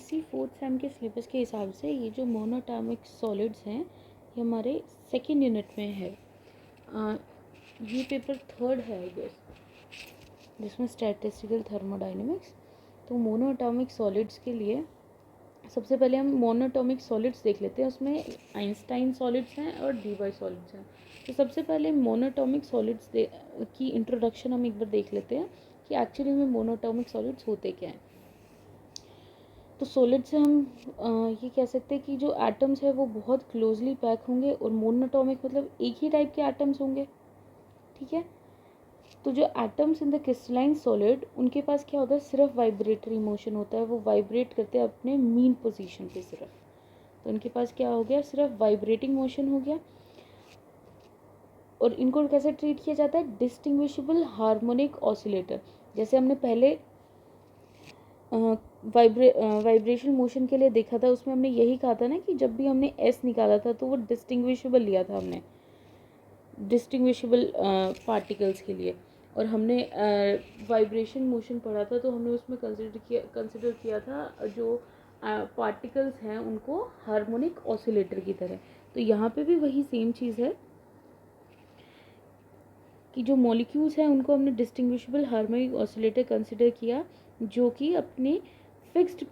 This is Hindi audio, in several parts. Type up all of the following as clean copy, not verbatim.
इसी फोर्थ सेम के सिलेबस के हिसाब से ये जो मोनोटॉमिक सॉलिड्स हैं ये हमारे सेकेंड यूनिट में है। ये पेपर थर्ड है आई गेस, जिसमें स्टैटिस्टिकल थर्मोडाइनमिक्स। तो मोनोटॉमिक सॉलिड्स के लिए सबसे पहले हम मोनोटॉमिक सॉलिड्स देख लेते हैं। उसमें आइंस्टाइन सॉलिड्स हैं और डीवाई सॉलिड्स हैं। तो सबसे पहले मोनोटॉमिक सॉलिड्स की इंट्रोडक्शन हम एक बार देख लेते हैं कि एक्चुअली में मोनोटॉमिक सॉलिड्स होते क्या हैं। तो सॉलिड से हम ये कह सकते हैं कि जो एटम्स है वो बहुत क्लोजली पैक होंगे, और मोनोटॉमिक मतलब एक ही टाइप के एटम्स होंगे। ठीक है, तो जो atoms in the crystalline solid, उनके पास क्या होता है, सिर्फ वाइब्रेटरी मोशन होता है। वो वाइब्रेट करते हैं अपने मीन पोजीशन पे सिर्फ। तो इनके पास क्या हो गया, सिर्फ वाइब्रेटिंग मोशन हो गया। और इनको कैसे ट्रीट किया जाता है, डिस्टिंग्विशेबल हार्मोनिक ऑसिलेटर। जैसे हमने पहले वाइब्रेशन मोशन के लिए देखा था, उसमें हमने यही कहा था ना कि जब भी हमने एस निकाला था तो वो डिस्टिंग्विशेबल लिया था हमने, डिस्टिंग्विशेबल पार्टिकल्स के लिए। और हमने वाइब्रेशन मोशन पढ़ा था तो हमने उसमें कंसिडर किया था जो पार्टिकल्स हैं उनको हार्मोनिक ऑसिलेटर की तरह। तो यहाँ पे भी वही सेम चीज़ है कि जो मॉलिक्यूल्स हैं उनको हमने डिस्टिंग्विशेबल हार्मोनिक ऑसिलेटर कंसिडर किया, जो कि अपने fixed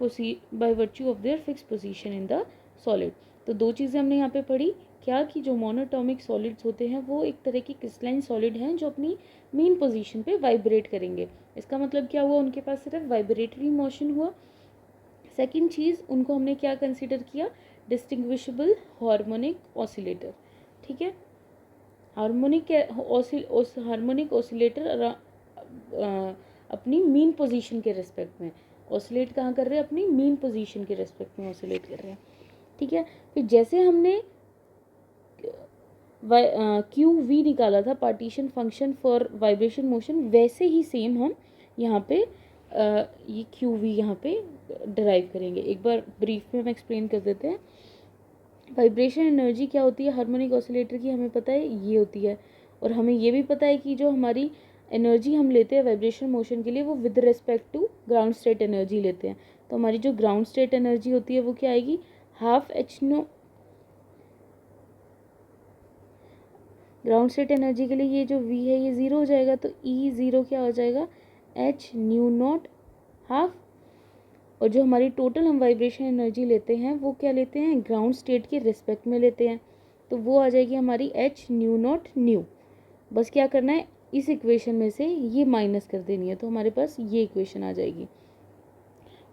by virtue of their fixed position in the solid. तो दो चीज़ें हमने यहाँ पे पढ़ी, क्या कि जो मोनोटॉमिक सॉलिड्स होते हैं वो एक तरह की क्रिस्टलाइन सॉलिड हैं जो अपनी मेन पोजीशन पे वाइब्रेट करेंगे। इसका मतलब क्या हुआ, उनके पास सिर्फ वाइब्रेटरी मोशन हुआ। सेकेंड चीज़, उनको हमने क्या कंसिडर किया, डिस्टिंग्विशेबल हार्मोनिक ऑसिलेटर। ठीक है, हार्मोनिक ऑसिलेटर अपनी मीन पोजीशन के रिस्पेक्ट में ऑसिलेट कहाँ कर रहे हैं, अपनी मीन पोजीशन के रिस्पेक्ट में ऑसिलेट कर रहे हैं। ठीक है, फिर जैसे हमने क्यू वी निकाला था, partition function for vibration motion, वैसे ही सेम हम यहाँ पे ये क्यू वी यहाँ पे डिराइव करेंगे। एक बार ब्रीफ में हम एक्सप्लेन कर देते हैं। वाइब्रेशन एनर्जी क्या होती है हार्मोनिक ऑसिलेटर की, हमें पता है ये होती है। और हमें ये भी पता है कि जो हमारी एनर्जी हम लेते हैं वाइब्रेशन मोशन के लिए वो with respect to ground state energy लेते हैं। तो हमारी जो ग्राउंड स्टेट एनर्जी होती है वो क्या आएगी, half h nu. Ground state energy के लिए ये जो वी है ये ज़ीरो हो जाएगा, तो ई ज़ीरो क्या हो जाएगा, एच न्यू नॉट हाफ। और जो हमारी टोटल हम वाइब्रेशन एनर्जी लेते हैं वो क्या लेते हैं, ग्राउंड स्टेट के रिस्पेक्ट में लेते हैं, तो वो आ जाएगी हमारी एच न्यू नॉट न्यू। बस क्या करना है, इस इक्वेशन में से ये माइनस कर देनी है, तो हमारे पास ये इक्वेशन आ जाएगी।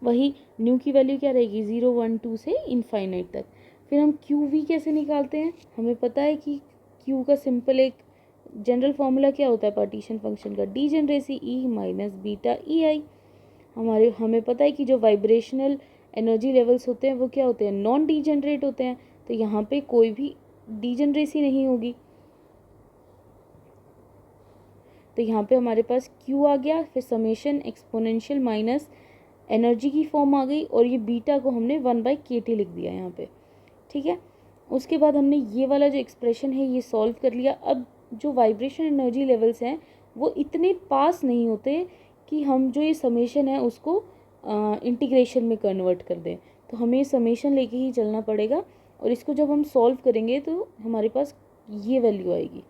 वही न्यू की वैल्यू क्या रहेगी, 0 1 2 से इनफाइनाइट तक। फिर हम क्यू वी कैसे निकालते हैं, हमें पता है कि क्यू का सिंपल एक जनरल फॉर्मूला क्या होता है पार्टीशन फंक्शन का, डी जनरेसी ई माइनस बीटा ई आई। हमें पता है कि जो वाइब्रेशनल एनर्जी लेवल्स होते हैं वो क्या होते हैं, नॉन डीजेनरेट होते हैं। तो यहाँ पे कोई भी डीजेनरेसी नहीं होगी, तो यहाँ पे हमारे पास Q आ गया, फिर समेशन एक्सपोनेंशियल माइनस एनर्जी की फॉर्म आ गई, और ये बीटा को हमने 1/kT लिख दिया यहाँ पे। ठीक है, उसके बाद हमने ये वाला जो एक्सप्रेशन है ये सॉल्व कर लिया। अब जो वाइब्रेशन एनर्जी लेवल्स हैं वो इतने पास नहीं होते कि हम जो ये समेशन है उसको इंटीग्रेशन में कन्वर्ट कर दें, तो हमें ये समेशन लेके ही चलना पड़ेगा। और इसको जब हम सॉल्व करेंगे तो हमारे पास ये वैल्यू आएगी।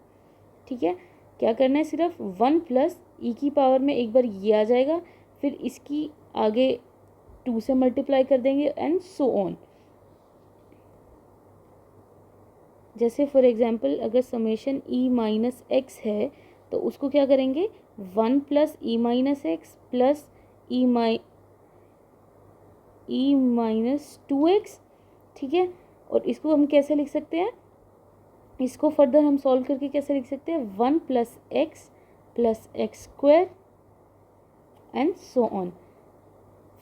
ठीक है, क्या करना है, सिर्फ 1 प्लस ई की पावर में एक बार ये आ जाएगा, फिर इसकी आगे 2 से मल्टीप्लाई कर देंगे एंड सो ऑन। जैसे फॉर एग्जांपल अगर समेशन ई माइनस एक्स है तो उसको क्या करेंगे, 1 plus E minus x plus E minus 2x। ठीक है, और इसको हम कैसे लिख सकते हैं, इसको फर्दर हम सॉल्व करके कैसे लिख सकते हैं, 1 plus x square and so on.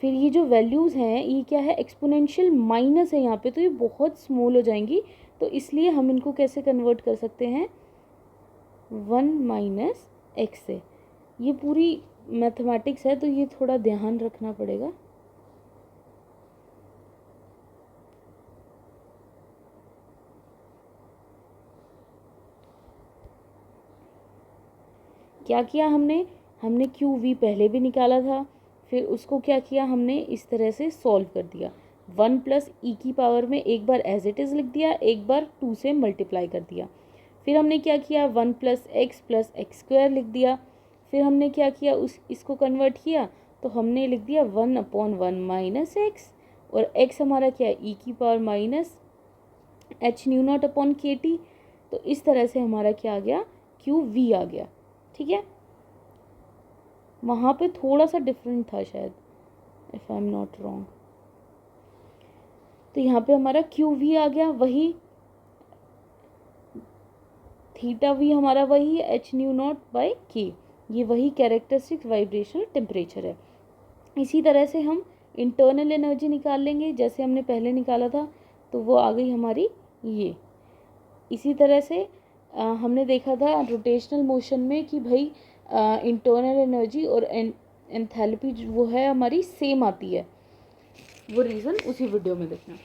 फिर ये जो वैल्यूज़ हैं ये क्या है, एक्सपोनेंशियल माइनस है यहाँ पे, तो ये बहुत स्मॉल हो जाएंगी, तो इसलिए हम इनको कैसे कन्वर्ट कर सकते हैं, 1 माइनस एक्स से। ये पूरी मैथमेटिक्स है तो ये थोड़ा ध्यान रखना पड़ेगा। क्या किया हमने क्यू वी पहले भी निकाला था, फिर उसको क्या किया हमने, इस तरह से सॉल्व कर दिया। 1 प्लस ई की पावर में एक बार एज इट इज़ लिख दिया, एक बार 2 से मल्टीप्लाई कर दिया। फिर हमने क्या किया, 1 प्लस एक्स स्क्वायर लिख दिया। फिर हमने क्या किया, इसको कन्वर्ट किया तो हमने लिख दिया 1/1 माइनस एक्स, और एक्स हमारा क्या है, ई की power minus H new not upon के टी। तो इस तरह से हमारा क्या आ गया, क्यू वी आ गया। ठीक है, वहाँ पे थोड़ा सा डिफरेंट था शायद, if I am not wrong. तो यहाँ पे हमारा क्यू वी आ गया, वही थीटा वी हमारा वही है एच न्यू नॉट बाई के, ये वही कैरेक्टरिस्टिक वाइब्रेशनल टेम्परेचर है। इसी तरह से हम इंटरनल एनर्जी निकाल लेंगे, जैसे हमने पहले निकाला था, तो वो आ गई हमारी ये। इसी तरह से हमने देखा था रोटेशनल मोशन में कि भाई इंटरनल एनर्जी और एंथैल्पी वो है हमारी सेम आती है, वो रीज़न उसी वीडियो में देखना।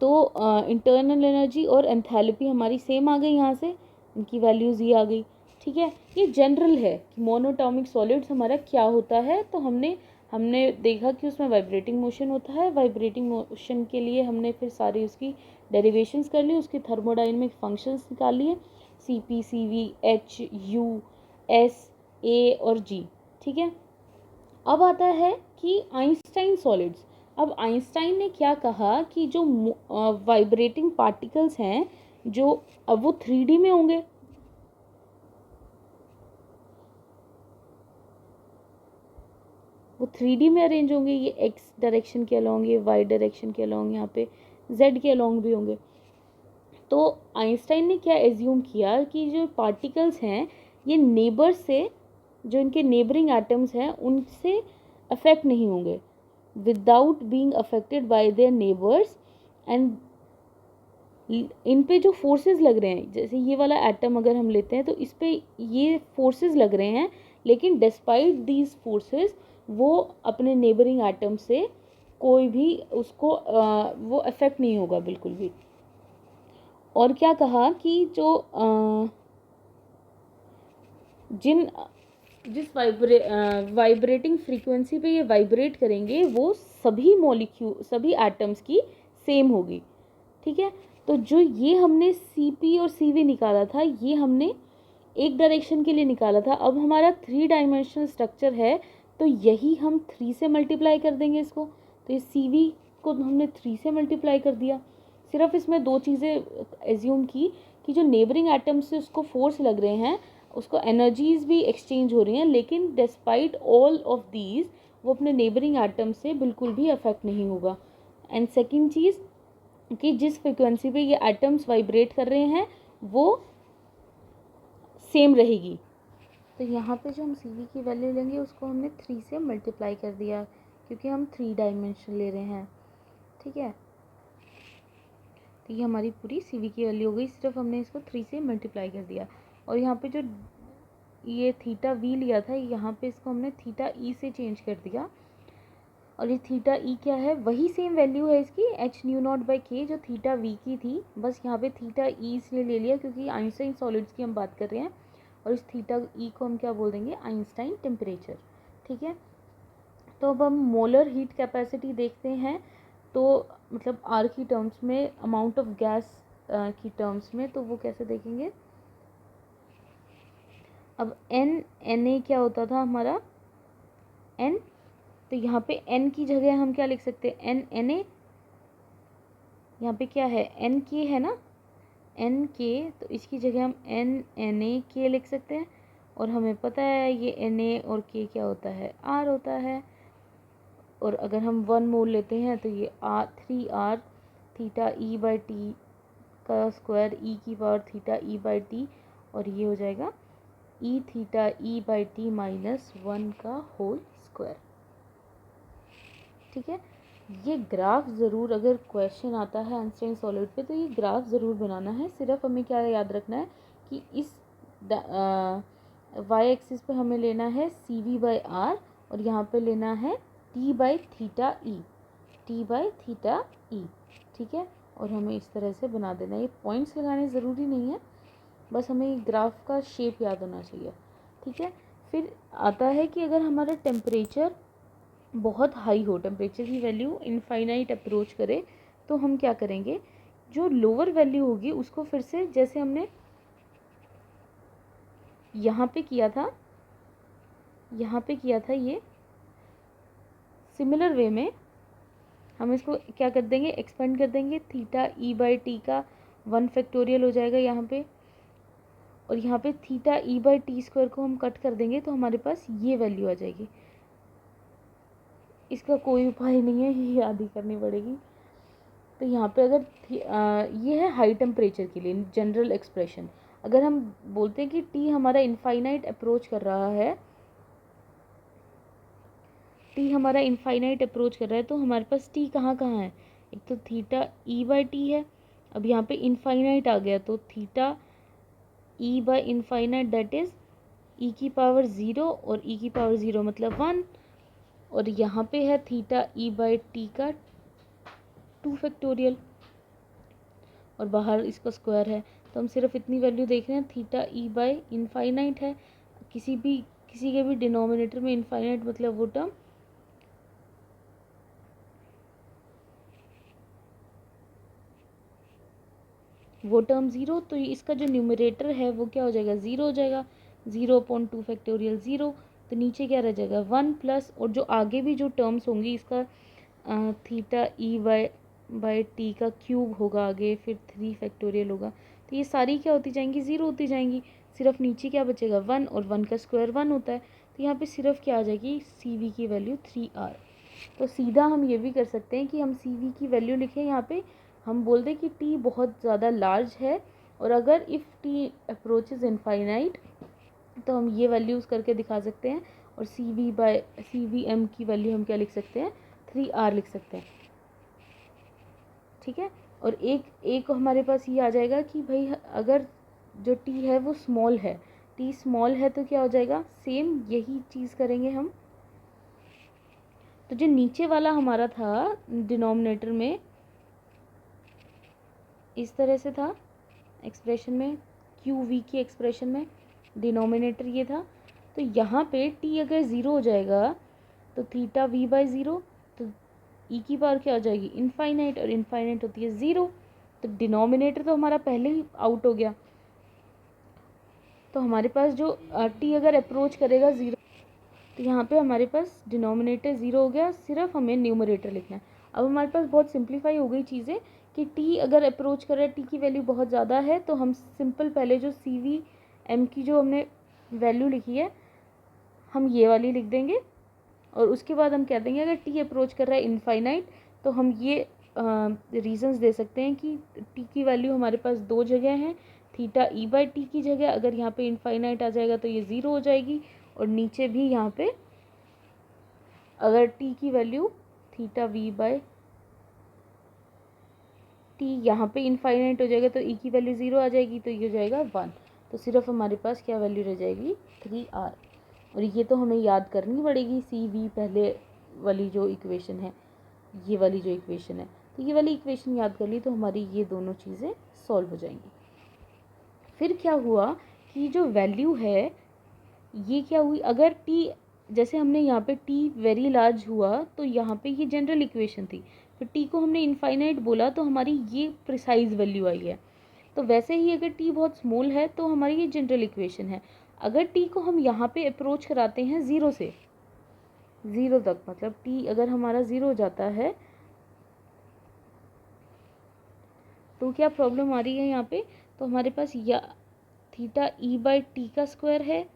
तो इंटरनल एनर्जी और एंथैल्पी हमारी सेम आ गई, यहाँ से इनकी वैल्यूज़ ये आ गई। ठीक है, ये जनरल है कि मोनोटॉमिक सॉलिड्स हमारा क्या होता है। तो हमने देखा कि उसमें वाइब्रेटिंग मोशन होता है। वाइब्रेटिंग मोशन के लिए हमने फिर सारी उसकी डेरिवेशंस कर ली, उसकी थर्मोडायनेमिक फंक्शंस निकाल लिए, C P C V H U S A और जी। ठीक है, अब आता है कि आइंस्टाइन सॉलिड्स। अब आइंस्टाइन ने क्या कहा कि जो वाइब्रेटिंग पार्टिकल्स हैं, जो अब वो 3D में होंगे, वो 3D में अरेंज होंगे, ये एक्स डायरेक्शन के अलॉन्ग, ये वाई डायरेक्शन के अलॉन्ग, यहाँ पे जेड के अलॉन्ग भी होंगे। तो आइंस्टाइन ने क्या एज्यूम किया कि जो पार्टिकल्स हैं ये नेबर से, जो इनके नेबरिंग एटम्स हैं उनसे अफेक्ट नहीं होंगे, without being affected by there neighbours. And in पे जो फोर्सेस लग रहे हैं, जैसे ये वाला एटम अगर हम लेते हैं तो इस पे ये फोर्सेस लग रहे हैं, लेकिन डिस्पाइट दीज फोर्सेस वो अपने नेबरिंग एटम से कोई भी उसको वो अफेक्ट नहीं होगा बिल्कुल भी। और क्या कहा कि जो जिस वाइब्रेटिंग फ्रीक्वेंसी पे ये वाइब्रेट करेंगे वो सभी एटम्स की सेम होगी। ठीक है, तो जो ये हमने सी पी और सी वी निकाला था, ये हमने एक डायरेक्शन के लिए निकाला था। अब हमारा 3 डायमेंशनल स्ट्रक्चर है, तो यही हम 3 से मल्टीप्लाई कर देंगे इसको। तो ये सी वी को हमने 3 से मल्टीप्लाई कर दिया। सिर्फ इसमें 2 चीज़ें एज्यूम की कि जो नेबरिंग एटम्स से उसको फोर्स लग रहे हैं, उसको एनर्जीज भी एक्सचेंज हो रही हैं, लेकिन डिस्पाइट ऑल ऑफ दीज वो अपने नेबरिंग एटम से बिल्कुल भी अफेक्ट नहीं होगा। एंड सेकंड चीज़ कि जिस फ्रिक्वेंसी पे ये एटम्स वाइब्रेट कर रहे हैं वो सेम रहेगी। तो यहाँ पे जो हम सी वी की वैल्यू लेंगे उसको हमने 3 से मल्टीप्लाई कर दिया, क्योंकि हम 3 डायमेंशन ले रहे हैं। ठीक है, तो ये हमारी पूरी सी वी की वैल्यू हो गई, सिर्फ हमने इसको 3 से मल्टीप्लाई कर दिया। और यहाँ पे जो ये थीटा वी लिया था, यहाँ पे इसको हमने थीटा ई से चेंज कर दिया। और ये थीटा ई क्या है, वही सेम वैल्यू है इसकी एच न्यू नॉट बाई के जो थीटा वी की थी, बस यहाँ पे थीटा ई इसलिए ले लिया क्योंकि आइंस्टाइन सॉलिड्स की हम बात कर रहे हैं। और इस थीटा ई को हम क्या बोल देंगे, आइंस्टाइन टेम्परेचर। ठीक है, तो अब हम मोलर हीट कैपेसिटी देखते हैं, तो मतलब आर की टर्म्स में, अमाउंट ऑफ गैस की टर्म्स में, तो वो कैसे देखेंगे। अब एन ए क्या होता था हमारा, एन, तो यहाँ पे एन की जगह हम क्या लिख सकते हैं, एन ए, यहाँ पे क्या है, एन के है ना, एन के, तो इसकी जगह हम एन ए के लिख सकते हैं। और हमें पता है ये एन ए और के क्या होता है, आर होता है। और अगर हम 1 मोल लेते हैं तो ये R3 theta E by T का स्क्वायर, ई की power theta E by T, और ये हो जाएगा E theta E by T minus 1 का होल स्क्वायर। ठीक है, ये ग्राफ ज़रूर, अगर क्वेश्चन आता है आइंस्टाइन सॉलिड पे तो ये ग्राफ ज़रूर बनाना है। सिर्फ हमें क्या याद रखना है कि इस वाई एक्सिस पे हमें लेना है सी वी बाई आर, और यहाँ पे लेना है T by theta E, T by theta E. ठीक है, और हमें इस तरह से बना देना है। ये पॉइंट्स लगाने ज़रूरी नहीं है, बस हमें ग्राफ का शेप याद होना चाहिए। ठीक है, फिर आता है कि अगर हमारा टेम्परेचर बहुत हाई हो, टेम्परेचर की वैल्यू इनफाइनाइट अप्रोच करे, तो हम क्या करेंगे, जो लोअर वैल्यू होगी उसको फिर से जैसे हमने यहाँ पे किया था, ये सिमिलर वे में हम इसको क्या कर देंगे, एक्सपेंड कर देंगे। थीटा ई बाई टी का 1 फैक्टोरियल हो जाएगा यहाँ पे, और यहाँ पे theta E by T square को हम कट कर देंगे तो हमारे पास ये वैल्यू आ जाएगी। इसका कोई उपाय नहीं है, ये याद ही करनी पड़ेगी। तो यहाँ पे अगर ये है हाई टेम्परेचर के लिए जनरल एक्सप्रेशन। अगर हम बोलते हैं कि टी हमारा इनफाइनाइट अप्रोच कर रहा है, तो हमारे पास टी कहाँ कहाँ है, एक तो थीटा ई बाई टी है, अब यहाँ पे इनफाइनाइट आ गया तो theta E by infinite that is E की पावर 0, और ई की पावर 0 मतलब 1, और यहाँ पे है थीटा ई बाई टी का 2 फैक्टोरियल, और बाहर इसका स्क्वायर है। तो हम सिर्फ इतनी वैल्यू देख रहे हैं, थीटा ई बाई इनफाइनाइट है, किसी के भी डिनोमिनेटर में इनफाइनाइट मतलब वो टर्म 0, तो इसका जो न्यूमरेटर है वो क्या हो जाएगा, 0 हो जाएगा। 0/2 फैक्टोरियल 0, तो नीचे क्या रह जाएगा 1 प्लस, और जो आगे भी जो टर्म्स होंगी इसका थीटा ई बाई टी का क्यूब होगा आगे, फिर 3 फैक्टोरियल होगा, तो ये सारी क्या होती जाएंगी, 0 होती जाएंगी। सिर्फ नीचे क्या बचेगा 1, और 1 का स्क्वायर 1 होता है, तो यहाँ पे सिर्फ क्या आ जाएगी, सी वी की वैल्यू 3R। तो सीधा हम ये भी कर सकते हैं कि हम सी वी की वैल्यू लिखें, यहाँ पे हम बोल दें कि टी बहुत ज़्यादा लार्ज है, और अगर इफ़ टी अप्रोचेज इनफाइनाइट तो हम ये वैल्यूज़ करके दिखा सकते हैं, और सी वी एम की वैल्यू हम क्या लिख सकते हैं, 3R लिख सकते हैं। ठीक है, और एक हमारे पास ये आ जाएगा कि भाई अगर जो टी है वो स्मॉल है, टी स्मॉल है तो क्या हो जाएगा, सेम यही चीज़ करेंगे हम। तो जो नीचे वाला हमारा था डिनोमिनेटर में इस तरह से था एक्सप्रेशन में, क्यू वी की एक्सप्रेशन में डिनोमिनेटर ये था, तो यहाँ पे टी अगर 0 हो जाएगा तो थीटा वी बाई 0, तो ई की पावर क्या हो जाएगी इनफाइनाइट, और इनफाइनाइट होती है 0, तो डिनोमिनेटर तो हमारा पहले ही आउट हो गया। तो हमारे पास जो टी अगर अप्रोच करेगा 0, तो यहाँ पे हमारे पास डिनोमिनेटर 0 हो गया, सिर्फ हमें न्यूमरेटर लिखना है। अब हमारे पास बहुत सिंप्लीफाई हो गई चीज़ें कि टी अगर अप्रोच कर रहा है, टी की वैल्यू बहुत ज़्यादा है, तो हम सिंपल पहले जो सी वी एम की जो हमने वैल्यू लिखी है हम ये वाली लिख देंगे, और उसके बाद हम कह देंगे अगर टी अप्रोच कर रहा है इनफाइनाइट तो हम ये रीजंस दे सकते हैं कि टी की वैल्यू हमारे पास 2 जगह हैं, थीटा ई बाई टी की जगह अगर यहाँ पे इनफाइनाइट आ जाएगा तो ये 0 हो जाएगी, और नीचे भी यहाँ पे अगर टी की value theta V by T यहाँ पे इनफाइनाइट हो जाएगा तो ई की वैल्यू 0 आ जाएगी, तो ये हो जाएगा 1, तो सिर्फ हमारे पास क्या वैल्यू रह जाएगी 3R। और ये तो हमें याद करनी पड़ेगी, सी वी पहले वाली जो इक्वेशन है, ये वाली जो इक्वेशन है, तो ये वाली इक्वेशन याद कर ली तो हमारी ये दोनों चीज़ें सॉल्व हो जाएंगी। फिर क्या हुआ कि जो वैल्यू है ये क्या हुई, अगर टी जैसे हमने यहाँ पे टी वेरी लार्ज हुआ तो यहाँ पे ये जनरल इक्वेशन थी, फिर टी को हमने इनफाइनाइट बोला तो हमारी ये प्रिसाइज वैल्यू आई है। तो वैसे ही अगर टी बहुत स्मॉल है तो हमारी ये जनरल इक्वेशन है। अगर टी को हम यहाँ पे अप्रोच कराते हैं 0 से 0 तक, मतलब टी अगर हमारा 0 हो जाता है तो क्या प्रॉब्लम आ रही है यहाँ पे, तो हमारे पास या थीटा ई बाई टी का स्क्वायर है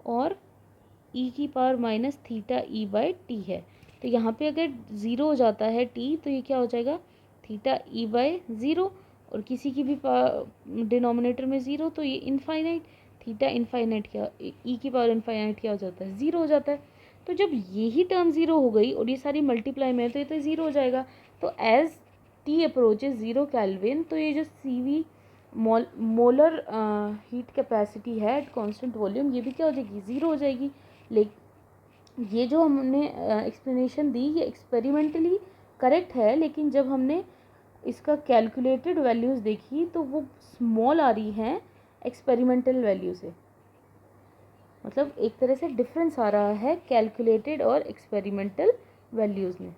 और ई की power minus theta E by T है। तो यहाँ पे अगर 0 हो जाता है टी तो ये क्या हो जाएगा थीटा ई बाई 0, और किसी की भी डिनोमिनेटर में 0 तो ये इनफाइनाइट, थीटा इनफाइनाइट क्या ई की पावर इनफाइनाइट क्या हो जाता है 0 हो जाता है। तो जब यही टर्म 0 हो गई और ये सारी मल्टीप्लाई में है तो ये तो 0 हो जाएगा। तो एज टी अप्रोचेज 0 केल्विन तो ये जो सी वी मोलर हीट कैपेसिटी है एट कॉन्स्टेंट वॉल्यूम ये भी क्या हो जाएगी 0 हो जाएगी। लेकिन ये जो हमने एक्सप्लेनेशन दी ये एक्सपेरिमेंटली करेक्ट है, लेकिन जब हमने इसका कैलकुलेटेड वैल्यूज़ देखी तो वो स्मॉल आ रही हैं एक्सपेरिमेंटल वैल्यू से, मतलब एक तरह से डिफरेंस आ रहा है कैलकुलेटेड और एक्सपेरिमेंटल वैल्यूज़ ने,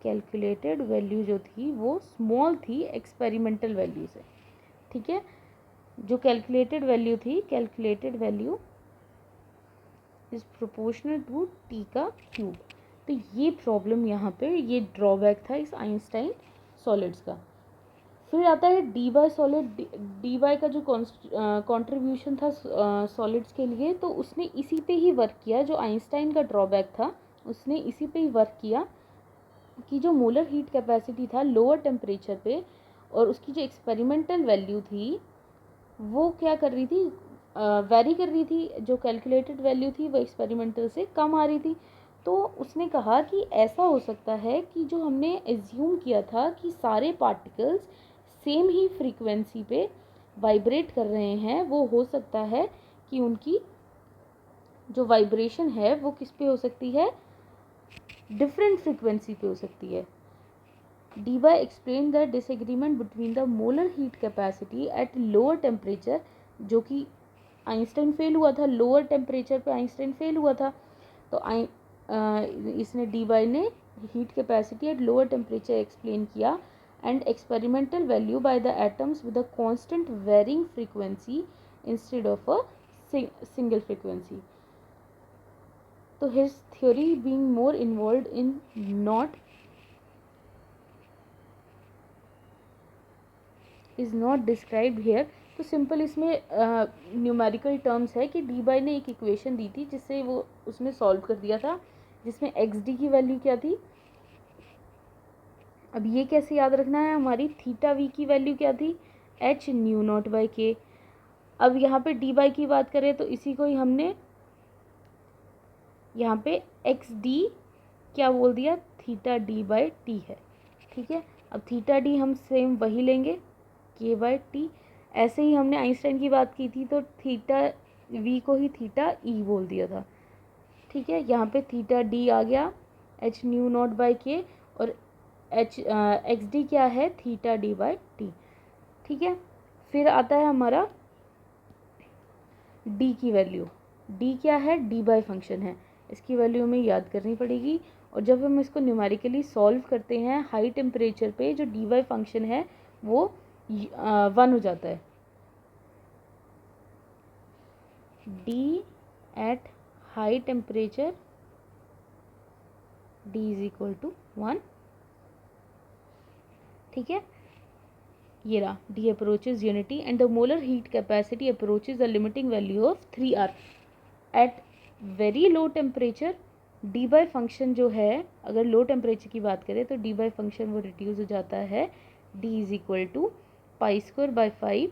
कैलकुलेटेड वैल्यू जो थी वो स्मॉल थी एक्सपेरिमेंटल वैल्यू से, ठीक है। जो कैलकुलेटेड वैल्यू थी, calculated value is proportional to T का क्यूब। तो ये प्रॉब्लम यहाँ पे, ये ड्रॉबैक था इस आइंस्टाइन सॉलिड्स का। फिर आता है D Y solid. Debye का जो कंट्रीब्यूशन था सॉलिड्स के लिए, तो उसने इसी पे ही वर्क किया। जो आइंस्टाइन का ड्रॉबैक था उसने इसी पे ही वर्क किया कि जो मोलर हीट कैपेसिटी था लोअर टेम्परेचर पे, और उसकी जो एक्सपेरिमेंटल वैल्यू थी वो क्या कर रही थी, वेरी कर रही थी। जो कैलकुलेटेड वैल्यू थी वो एक्सपेरिमेंटल से कम आ रही थी। तो उसने कहा कि ऐसा हो सकता है कि जो हमने एज्यूम किया था कि सारे पार्टिकल्स सेम ही फ्रीक्वेंसी पे वाइब्रेट कर रहे हैं, वो हो सकता है कि उनकी जो वाइब्रेशन है वो किस पे हो सकती है, डिफरेंट फ्रीक्वेंसी पे हो सकती है। D Y explain the disagreement between the molar heat capacity at lower temperature, जो कि आइंस्टाइन फेल हुआ था, लोअर टेम्परेचर पे आइंस्टाइन फेल हुआ था। तो इसने डी वाई ने heat capacity at lower temperature explain किया, and experimental value by the atoms with a constant varying frequency instead of a single frequency. तो his theory being more involved in not is not described hair. तो सिंपल इसमें न्यूमेरिकल टर्म्स है कि डी बाई ने एक इक्वेशन दी थी जिससे वो उसने सॉल्व कर दिया था, जिसमें एक्स डी की वैल्यू क्या थी। अब ये कैसे याद रखना है, हमारी थीटा वी की वैल्यू क्या थी, एच न्यू नॉट बाई के। अब यहाँ पे डी बाई की बात करें तो इसी को ही हमने यहाँ पे एक्स डी क्या बोल दिया, थीटा डी बाई टी है, ठीक है। अब थीटा डी हम सेम वही लेंगे, के बाई टी। ऐसे ही हमने आइंस्टाइन की बात की थी तो थीटा वी को ही थीटा ई बोल दिया था, ठीक है। यहाँ पे थीटा डी आ गया एच न्यू नॉट बाई के, और एक्स डी क्या है, थीटा डी बाई टी, ठीक है। फिर आता है हमारा डी की वैल्यू। डी क्या है, डी बाई फंक्शन है, इसकी वैल्यू हमें याद करनी पड़ेगी। और जब हम इसको न्यूमेरिकली सॉल्व करते हैं हाई टेम्परेचर पे, जो डी बाई फंक्शन है वो 1 हो जाता है। D at high temperature D is equal to 1, ठीक है। ये रहा, D approaches unity and the molar heat capacity approaches the limiting value of 3R at very low temperature. Debye function जो है, अगर लो टेम्परेचर की बात करें तो डी बाई फंक्शन वो रिड्यूस हो जाता है, D is equal to pi square by 5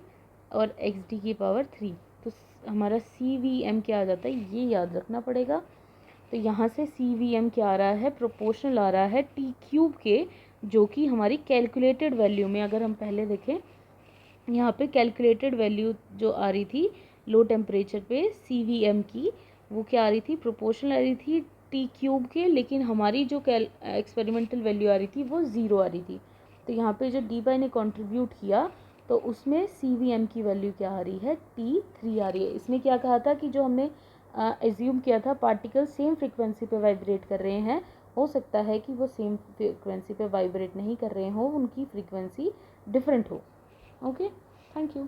और एक्स डी की पावर 3। तो हमारा सी वी एम क्या आ जाता है, ये याद रखना पड़ेगा। तो यहाँ से सी वी एम क्या आ रहा है, प्रोपोर्शनल आ रहा है टी क्यूब के, जो कि हमारी कैलकुलेटेड वैल्यू में, अगर हम पहले देखें यहाँ पे कैलकुलेटेड वैल्यू जो आ रही थी लो टेम्परेचर पे सी वी एम की, वो क्या आ रही थी, प्रोपोर्शनल आ रही थी टी क्यूब के, लेकिन हमारी जो एक्सपेरिमेंटल वैल्यू आ रही थी वो 0 आ रही थी। तो यहाँ पे जो डी बाई ने कंट्रीब्यूट किया तो उसमें सी वी एम की वैल्यू क्या आ रही है, T3 आ रही है। इसने क्या कहा था कि जो हमने एज्यूम किया था पार्टिकल सेम फ्रीक्वेंसी पे वाइब्रेट कर रहे हैं, हो सकता है कि वो सेम फ्रीक्वेंसी पे वाइब्रेट नहीं कर रहे हों, उनकी फ्रीक्वेंसी डिफरेंट हो। Okay, thank you.